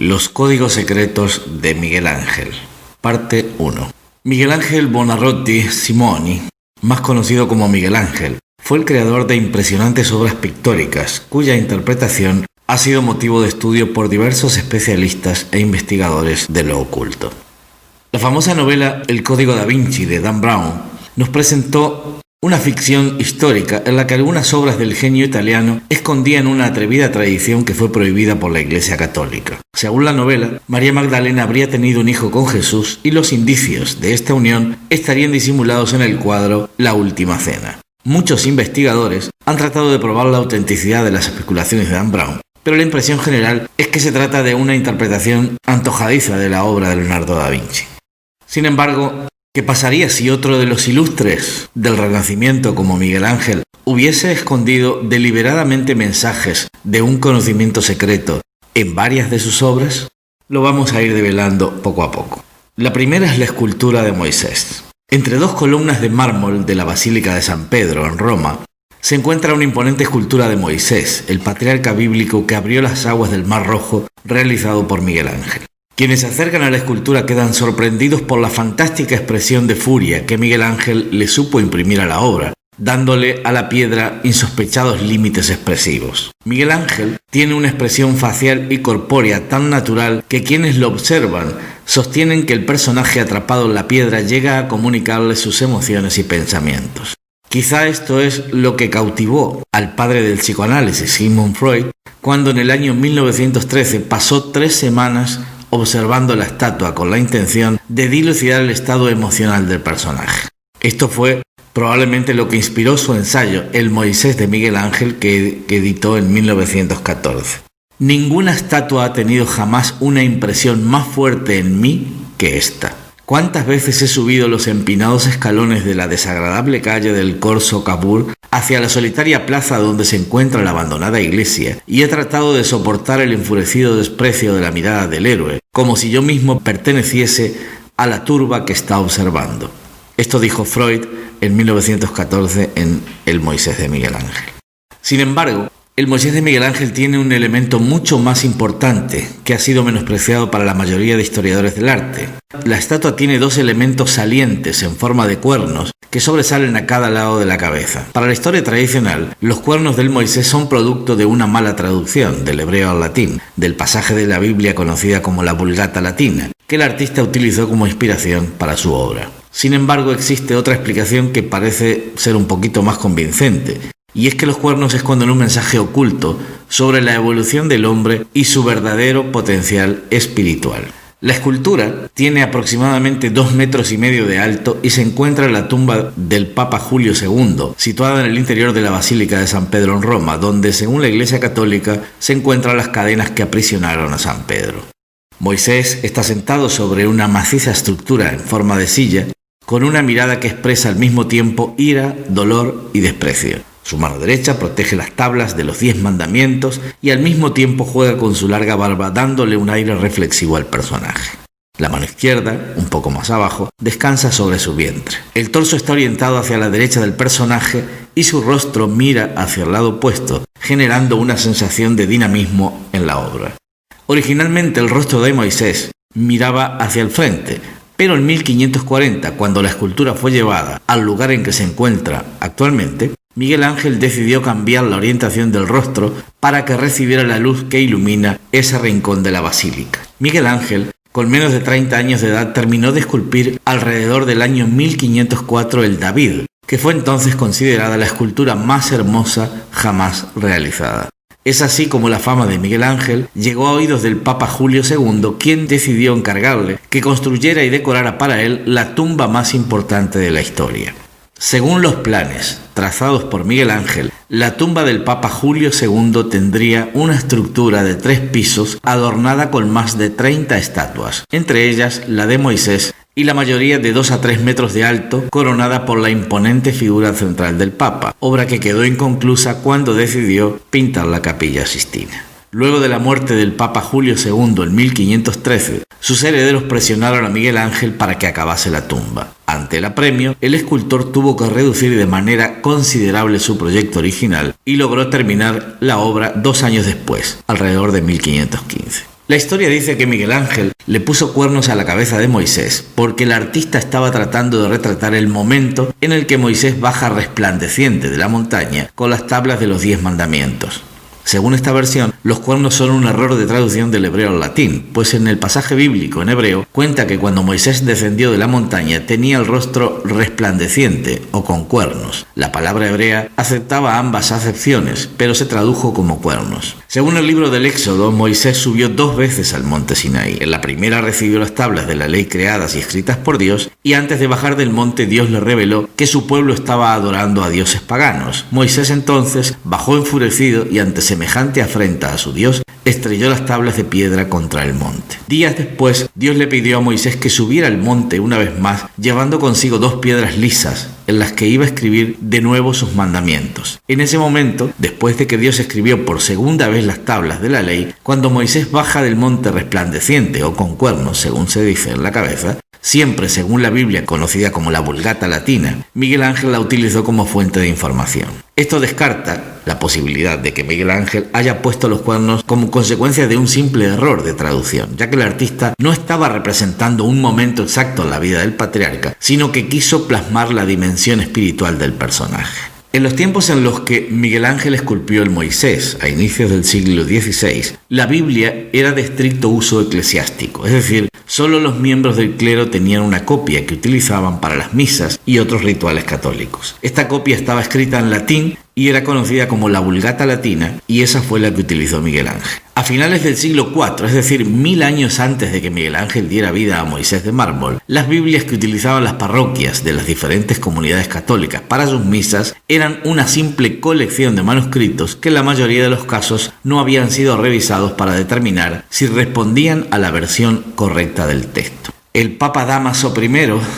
Los códigos secretos de Miguel Ángel. Parte 1. Miguel Ángel Buonarroti Simoni, más conocido como Miguel Ángel, fue el creador de impresionantes obras pictóricas, cuya interpretación ha sido motivo de estudio por diversos especialistas e investigadores de lo oculto. La famosa novela El Código da Vinci de Dan Brown nos presentó una ficción histórica en la que algunas obras del genio italiano escondían una atrevida tradición que fue prohibida por la Iglesia Católica. Según la novela, María Magdalena habría tenido un hijo con Jesús y los indicios de esta unión estarían disimulados en el cuadro La Última Cena. Muchos investigadores han tratado de probar la autenticidad de las especulaciones de Dan Brown, pero la impresión general es que se trata de una interpretación antojadiza de la obra de Leonardo da Vinci. Sin embargo, ¿qué pasaría si otro de los ilustres del Renacimiento como Miguel Ángel hubiese escondido deliberadamente mensajes de un conocimiento secreto en varias de sus obras? Lo vamos a ir develando poco a poco. La primera es la escultura de Moisés. Entre dos columnas de mármol de la Basílica de San Pedro, en Roma, se encuentra una imponente escultura de Moisés, el patriarca bíblico que abrió las aguas del Mar Rojo, realizado por Miguel Ángel. Quienes se acercan a la escultura quedan sorprendidos por la fantástica expresión de furia que Miguel Ángel le supo imprimir a la obra, dándole a la piedra insospechados límites expresivos. Miguel Ángel tiene una expresión facial y corpórea tan natural que quienes lo observan sostienen que el personaje atrapado en la piedra llega a comunicarle sus emociones y pensamientos. Quizá esto es lo que cautivó al padre del psicoanálisis, Sigmund Freud, cuando en el año 1913 pasó 3 semanas observando la estatua con la intención de dilucidar el estado emocional del personaje. Esto fue probablemente lo que inspiró su ensayo El Moisés de Miguel Ángel, que editó en 1914. Ninguna estatua ha tenido jamás una impresión más fuerte en mí que esta. ¿Cuántas veces he subido los empinados escalones de la desagradable calle del Corso Cavour hacia la solitaria plaza donde se encuentra la abandonada iglesia y he tratado de soportar el enfurecido desprecio de la mirada del héroe, como si yo mismo perteneciese a la turba que está observando? Esto dijo Freud en 1914 en El Moisés de Miguel Ángel. Sin embargo, el Moisés de Miguel Ángel tiene un elemento mucho más importante que ha sido menospreciado para la mayoría de historiadores del arte. La estatua tiene 2 elementos salientes en forma de cuernos que sobresalen a cada lado de la cabeza. Para la historia tradicional, los cuernos del Moisés son producto de una mala traducción del hebreo al latín, del pasaje de la Biblia conocida como la Vulgata Latina, que el artista utilizó como inspiración para su obra. Sin embargo, existe otra explicación que parece ser un poquito más convincente, y es que los cuernos esconden un mensaje oculto sobre la evolución del hombre y su verdadero potencial espiritual. La escultura tiene aproximadamente 2,5 metros de alto y se encuentra en la tumba del Papa Julio II, situada en el interior de la Basílica de San Pedro en Roma, donde, según la Iglesia Católica, se encuentran las cadenas que aprisionaron a San Pedro. Moisés está sentado sobre una maciza estructura en forma de silla, con una mirada que expresa al mismo tiempo ira, dolor y desprecio. Su mano derecha protege las tablas de los 10 mandamientos y al mismo tiempo juega con su larga barba dándole un aire reflexivo al personaje. La mano izquierda, un poco más abajo, descansa sobre su vientre. El torso está orientado hacia la derecha del personaje y su rostro mira hacia el lado opuesto, generando una sensación de dinamismo en la obra. Originalmente el rostro de Moisés miraba hacia el frente, pero en 1540, cuando la escultura fue llevada al lugar en que se encuentra actualmente, Miguel Ángel decidió cambiar la orientación del rostro para que recibiera la luz que ilumina ese rincón de la basílica. Miguel Ángel, con menos de 30 años de edad, terminó de esculpir alrededor del año 1504 el David, que fue entonces considerada la escultura más hermosa jamás realizada. Es así como la fama de Miguel Ángel llegó a oídos del Papa Julio II, quien decidió encargarle que construyera y decorara para él la tumba más importante de la historia. Según los planes trazados por Miguel Ángel, la tumba del Papa Julio II tendría una estructura de 3 pisos adornada con más de 30 estatuas, entre ellas la de Moisés y la mayoría de 2 a 3 metros de alto, coronada por la imponente figura central del Papa, obra que quedó inconclusa cuando decidió pintar la Capilla Sistina. Luego de la muerte del Papa Julio II en 1513, sus herederos presionaron a Miguel Ángel para que acabase la tumba. Ante el apremio, el escultor tuvo que reducir de manera considerable su proyecto original y logró terminar la obra 2 años después, alrededor de 1515. La historia dice que Miguel Ángel le puso cuernos a la cabeza de Moisés porque el artista estaba tratando de retratar el momento en el que Moisés baja resplandeciente de la montaña con las tablas de los 10 mandamientos. Según esta versión, los cuernos son un error de traducción del hebreo al latín, pues en el pasaje bíblico en hebreo cuenta que cuando Moisés descendió de la montaña tenía el rostro resplandeciente o con cuernos. La palabra hebrea aceptaba ambas acepciones, pero se tradujo como cuernos. Según el libro del Éxodo, Moisés subió 2 veces al monte Sinaí. En la primera recibió las tablas de la ley creadas y escritas por Dios, y antes de bajar del monte Dios le reveló que su pueblo estaba adorando a dioses paganos. Moisés entonces bajó enfurecido y ante semejante afrenta a su Dios, estrelló las tablas de piedra contra el monte. Días después, Dios le pidió a Moisés que subiera al monte una vez más, llevando consigo 2 piedras lisas, en las que iba a escribir de nuevo sus mandamientos. En ese momento, después de que Dios escribió por segunda vez las tablas de la ley, cuando Moisés baja del monte resplandeciente o con cuernos, según se dice en la cabeza, siempre según la Biblia conocida como la Vulgata Latina, Miguel Ángel la utilizó como fuente de información. Esto descarta la posibilidad de que Miguel Ángel haya puesto los cuernos como consecuencia de un simple error de traducción, ya que el artista no estaba representando un momento exacto en la vida del patriarca, sino que quiso plasmar la dimensión espiritual del personaje. En los tiempos en los que Miguel Ángel esculpió el Moisés, a inicios del siglo XVI, la Biblia era de estricto uso eclesiástico, es decir, solo los miembros del clero tenían una copia que utilizaban para las misas y otros rituales católicos. Esta copia estaba escrita en latín y era conocida como la Vulgata Latina, y esa fue la que utilizó Miguel Ángel. A finales del siglo IV, es decir, 1000 años antes de que Miguel Ángel diera vida a Moisés de mármol, las Biblias que utilizaban las parroquias de las diferentes comunidades católicas para sus misas eran una simple colección de manuscritos que en la mayoría de los casos no habían sido revisados para determinar si respondían a la versión correcta del texto. El Papa Dámaso I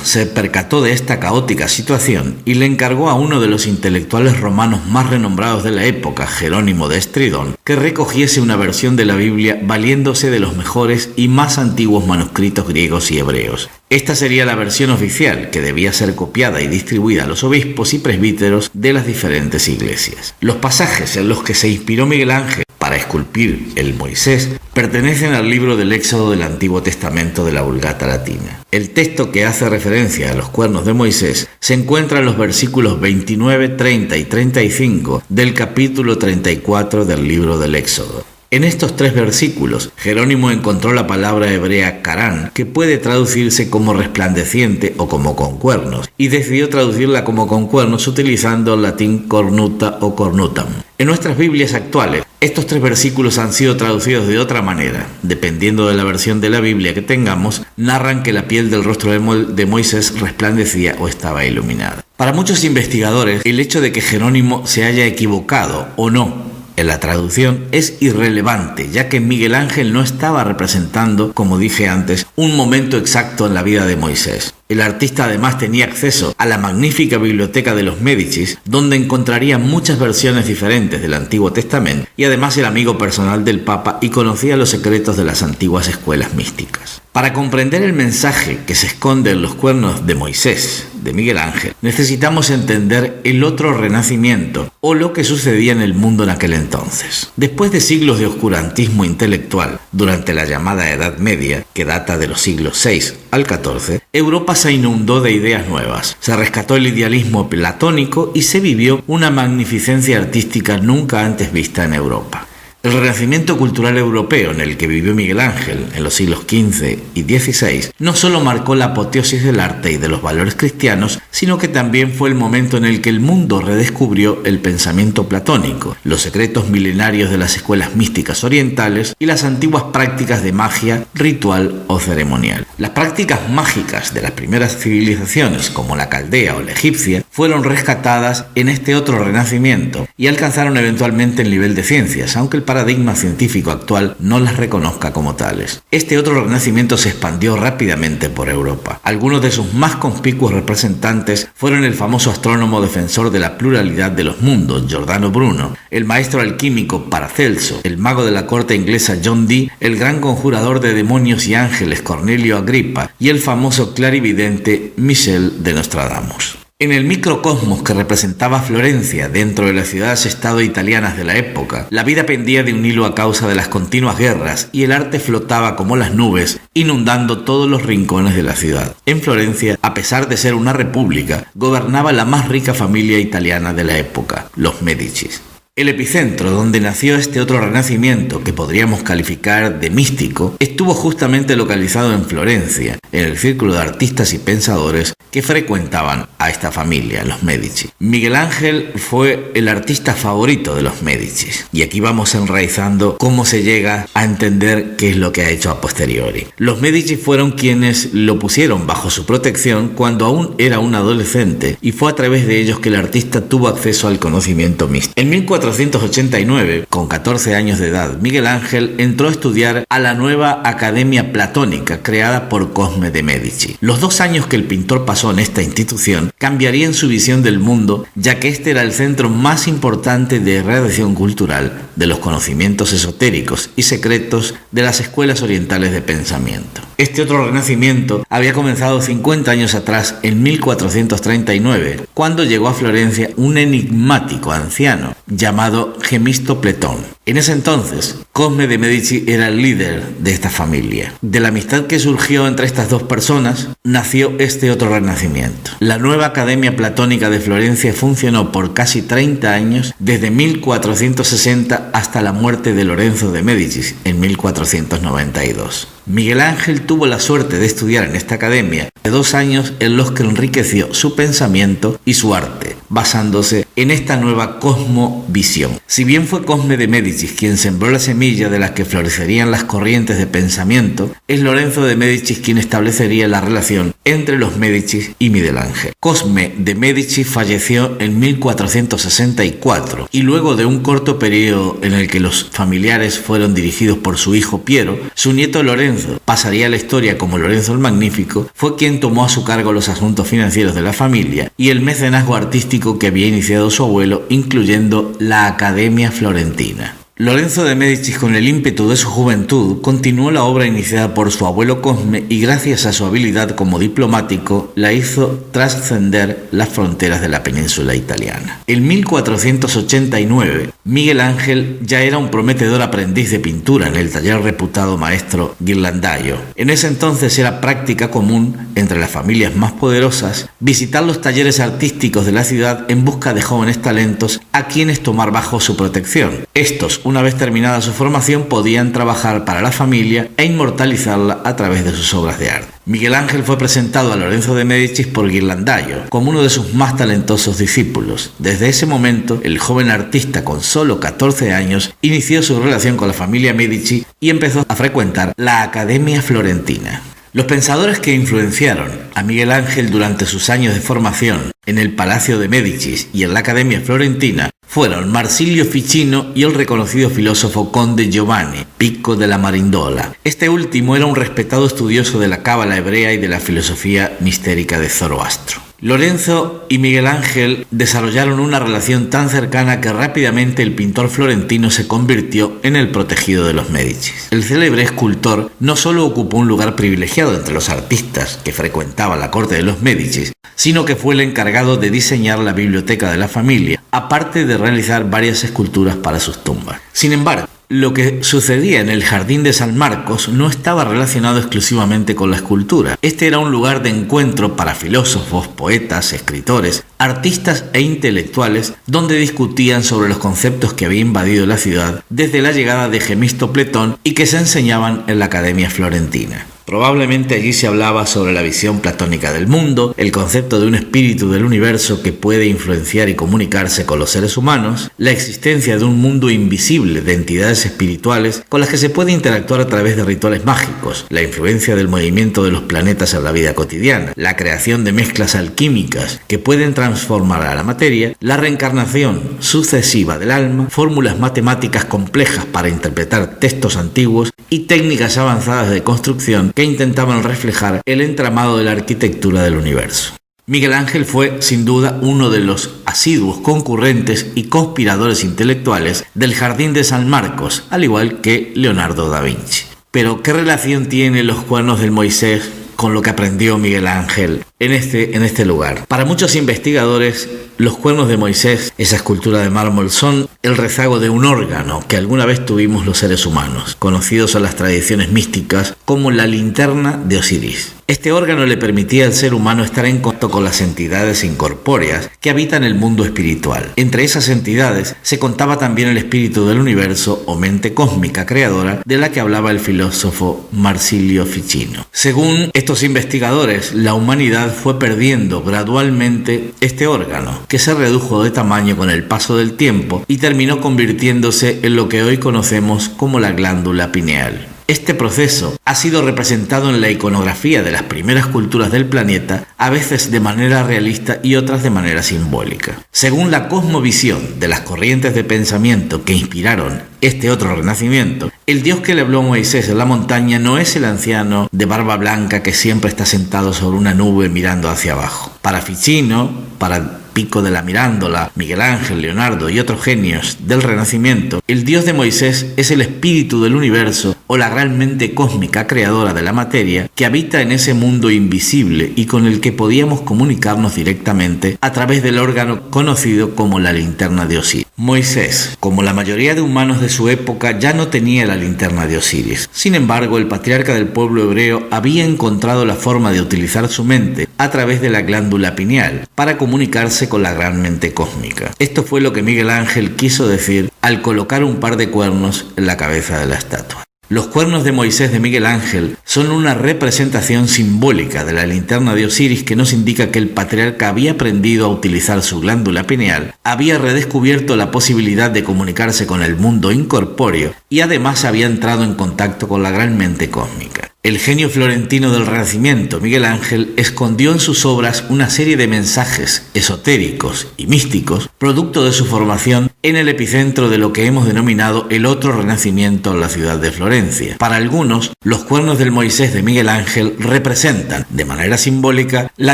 se percató de esta caótica situación y le encargó a uno de los intelectuales romanos más renombrados de la época, Jerónimo de Estridón, que recogiese una versión de la Biblia valiéndose de los mejores y más antiguos manuscritos griegos y hebreos. Esta sería la versión oficial, que debía ser copiada y distribuida a los obispos y presbíteros de las diferentes iglesias. Los pasajes en los que se inspiró Miguel Ángel para esculpir el Moisés pertenecen al libro del Éxodo del Antiguo Testamento de la Vulgata Latina. El texto que hace referencia a los cuernos de Moisés se encuentra en los versículos 29, 30 y 35 del capítulo 34 del libro del Éxodo. En estos 3 versículos, Jerónimo encontró la palabra hebrea karán, que puede traducirse como resplandeciente o como con cuernos, y decidió traducirla como con cuernos utilizando el latín cornuta o cornutam. En nuestras Biblias actuales, estos 3 versículos han sido traducidos de otra manera. Dependiendo de la versión de la Biblia que tengamos, narran que la piel del rostro de Moisés resplandecía o estaba iluminada. Para muchos investigadores, el hecho de que Jerónimo se haya equivocado o no en la traducción es irrelevante, ya que Miguel Ángel no estaba representando, como dije antes, un momento exacto en la vida de Moisés. El artista además tenía acceso a la magnífica biblioteca de los Médicis, donde encontraría muchas versiones diferentes del Antiguo Testamento, y además era amigo personal del Papa y conocía los secretos de las antiguas escuelas místicas. Para comprender el mensaje que se esconde en los cuernos de Moisés, de Miguel Ángel, necesitamos entender el otro renacimiento, o lo que sucedía en el mundo en aquel entonces. Después de siglos de oscurantismo intelectual, durante la llamada Edad Media, que data de los siglos VI al XIV, Europa se inundó de ideas nuevas. Se rescató el idealismo platónico y se vivió una magnificencia artística nunca antes vista en Europa. El renacimiento cultural europeo en el que vivió Miguel Ángel en los siglos XV y XVI no solo marcó la apoteosis del arte y de los valores cristianos, sino que también fue el momento en el que el mundo redescubrió el pensamiento platónico, los secretos milenarios de las escuelas místicas orientales y las antiguas prácticas de magia, ritual o ceremonial. Las prácticas mágicas de las primeras civilizaciones, como la caldea o la egipcia, fueron rescatadas en este otro renacimiento y alcanzaron eventualmente el nivel de ciencias, aunque el paradigma científico actual no las reconozca como tales. Este otro renacimiento se expandió rápidamente por Europa. Algunos de sus más conspicuos representantes fueron el famoso astrónomo defensor de la pluralidad de los mundos, Giordano Bruno, el maestro alquímico Paracelso, el mago de la corte inglesa John Dee, el gran conjurador de demonios y ángeles Cornelio Agripa y el famoso clarividente Michel de Nostradamus. En el microcosmos que representaba Florencia dentro de las ciudades-estado italianas de la época, la vida pendía de un hilo a causa de las continuas guerras y el arte flotaba como las nubes, inundando todos los rincones de la ciudad. En Florencia, a pesar de ser una república, gobernaba la más rica familia italiana de la época, los Médicis. El epicentro donde nació este otro renacimiento, que podríamos calificar de místico, estuvo justamente localizado en Florencia, en el círculo de artistas y pensadores que frecuentaban a esta familia, los Medici. Miguel Ángel fue el artista favorito de los Medici, y aquí vamos enraizando cómo se llega a entender qué es lo que ha hecho a posteriori. Los Medici fueron quienes lo pusieron bajo su protección cuando aún era un adolescente, y fue a través de ellos que el artista tuvo acceso al conocimiento místico. En 1489, con 14 años de edad, Miguel Ángel entró a estudiar a la nueva Academia Platónica creada por Cosme de Medici. Los 2 años que el pintor pasó en esta institución cambiarían su visión del mundo, ya que este era el centro más importante de irradiación cultural de los conocimientos esotéricos y secretos de las escuelas orientales de pensamiento. Este otro renacimiento había comenzado 50 años atrás, en 1439, cuando llegó a Florencia un enigmático anciano llamado Gemisto Pletón. En ese entonces, Cosme de Medici era el líder de esta familia. De la amistad que surgió entre estas dos personas, nació este otro renacimiento. La nueva Academia Platónica de Florencia funcionó por casi 30 años, desde 1460 hasta la muerte de Lorenzo de Medici en 1492. Miguel Ángel tuvo la suerte de estudiar en esta academia de 2 años en los que enriqueció su pensamiento y su arte, basándose en esta nueva cosmovisión. Si bien fue Cosme de Medici quien sembró la semilla de la que florecerían las corrientes de pensamiento, es Lorenzo de Medici quien establecería la relación entre los Medici y Miguel Ángel. Cosme de Medici falleció en 1464 y luego de un corto periodo en el que los familiares fueron dirigidos por su hijo Piero, su nieto Lorenzo pasaría a la historia como Lorenzo el Magnífico, fue quien tomó a su cargo los asuntos financieros de la familia y el mecenazgo artístico que había iniciado su abuelo, incluyendo la Academia Florentina. Lorenzo de Medici, con el ímpetu de su juventud, continuó la obra iniciada por su abuelo Cosme y gracias a su habilidad como diplomático la hizo trascender las fronteras de la península italiana. En 1489, Miguel Ángel ya era un prometedor aprendiz de pintura en el taller reputado maestro Ghirlandaio. En ese entonces era práctica común entre las familias más poderosas visitar los talleres artísticos de la ciudad en busca de jóvenes talentos a quienes tomar bajo su protección. Estos, una vez terminada su formación, podían trabajar para la familia e inmortalizarla a través de sus obras de arte. Miguel Ángel fue presentado a Lorenzo de Medici por Ghirlandaio como uno de sus más talentosos discípulos. Desde ese momento, el joven artista con solo 14 años inició su relación con la familia Medici y empezó a frecuentar la Academia Florentina. Los pensadores que influenciaron a Miguel Ángel durante sus años de formación en el Palacio de Médicis y en la Academia Florentina fueron Marsilio Ficino y el reconocido filósofo conde Giovanni Pico della Mirandola. Este último era un respetado estudioso de la cábala hebrea y de la filosofía mistérica de Zoroastro. Lorenzo y Miguel Ángel desarrollaron una relación tan cercana que rápidamente el pintor florentino se convirtió en el protegido de los Medici. El célebre escultor no solo ocupó un lugar privilegiado entre los artistas que frecuentaban la corte de los Medici, sino que fue el encargado de diseñar la biblioteca de la familia, aparte de realizar varias esculturas para sus tumbas. Sin embargo, lo que sucedía en el Jardín de San Marcos no estaba relacionado exclusivamente con la escultura. Este era un lugar de encuentro para filósofos, poetas, escritores, artistas e intelectuales, donde discutían sobre los conceptos que había invadido la ciudad desde la llegada de Gemisto Pletón y que se enseñaban en la Academia Florentina. Probablemente allí se hablaba sobre la visión platónica del mundo, el concepto de un espíritu del universo que puede influenciar y comunicarse con los seres humanos, la existencia de un mundo invisible de entidades espirituales con las que se puede interactuar a través de rituales mágicos, la influencia del movimiento de los planetas en la vida cotidiana, la creación de mezclas alquímicas que pueden transformar a la materia, la reencarnación sucesiva del alma, fórmulas matemáticas complejas para interpretar textos antiguos y técnicas avanzadas de construcción que intentaban reflejar el entramado de la arquitectura del universo. Miguel Ángel fue, sin duda, uno de los asiduos concurrentes y conspiradores intelectuales del Jardín de San Marcos, al igual que Leonardo da Vinci. Pero, ¿qué relación tienen los cuernos del Moisés con lo que aprendió Miguel Ángel en este lugar. Para muchos investigadores, los cuernos de Moisés, esa escultura de mármol, son el rezago de un órgano que alguna vez tuvimos los seres humanos, conocidos en las tradiciones místicas como la linterna de Osiris. Este órgano le permitía al ser humano estar en contacto con las entidades incorpóreas que habitan el mundo espiritual. Entre esas entidades se contaba también el espíritu del universo o mente cósmica creadora de la que hablaba el filósofo Marsilio Ficino. Según estos investigadores, la humanidad fue perdiendo gradualmente este órgano, que se redujo de tamaño con el paso del tiempo y terminó convirtiéndose en lo que hoy conocemos como la glándula pineal. Este proceso ha sido representado en la iconografía de las primeras culturas del planeta, a veces de manera realista y otras de manera simbólica. Según la cosmovisión de las corrientes de pensamiento que inspiraron este otro renacimiento, el Dios que le habló a Moisés en la montaña no es el anciano de barba blanca que siempre está sentado sobre una nube mirando hacia abajo. Para Ficino, para Pico de la Mirándola, Miguel Ángel, Leonardo y otros genios del Renacimiento, el Dios de Moisés es el espíritu del universo o la gran mente cósmica creadora de la materia que habita en ese mundo invisible y con el que podíamos comunicarnos directamente a través del órgano conocido como la linterna de Osiris. Moisés, como la mayoría de humanos de su época, ya no tenía la linterna de Osiris. Sin embargo, el patriarca del pueblo hebreo había encontrado la forma de utilizar su mente a través de la glándula pineal para comunicarse con la gran mente cósmica. Esto fue lo que Miguel Ángel quiso decir al colocar un par de cuernos en la cabeza de la estatua. Los cuernos de Moisés de Miguel Ángel son una representación simbólica de la linterna de Osiris que nos indica que el patriarca había aprendido a utilizar su glándula pineal, había redescubierto la posibilidad de comunicarse con el mundo incorpóreo y además había entrado en contacto con la gran mente cósmica. El genio florentino del Renacimiento, Miguel Ángel, escondió en sus obras una serie de mensajes esotéricos y místicos, producto de su formación en el epicentro de lo que hemos denominado el otro Renacimiento en la ciudad de Florencia. Para algunos, los cuernos del Moisés de Miguel Ángel representan, de manera simbólica, la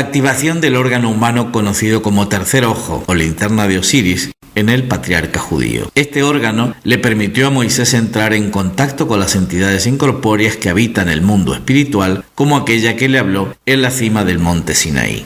activación del órgano humano conocido como tercer ojo o linterna de Osiris en el patriarca judío. Este órgano le permitió a Moisés entrar en contacto con las entidades incorpóreas que habitan el mundo espiritual, como aquella que le habló en la cima del monte Sinaí.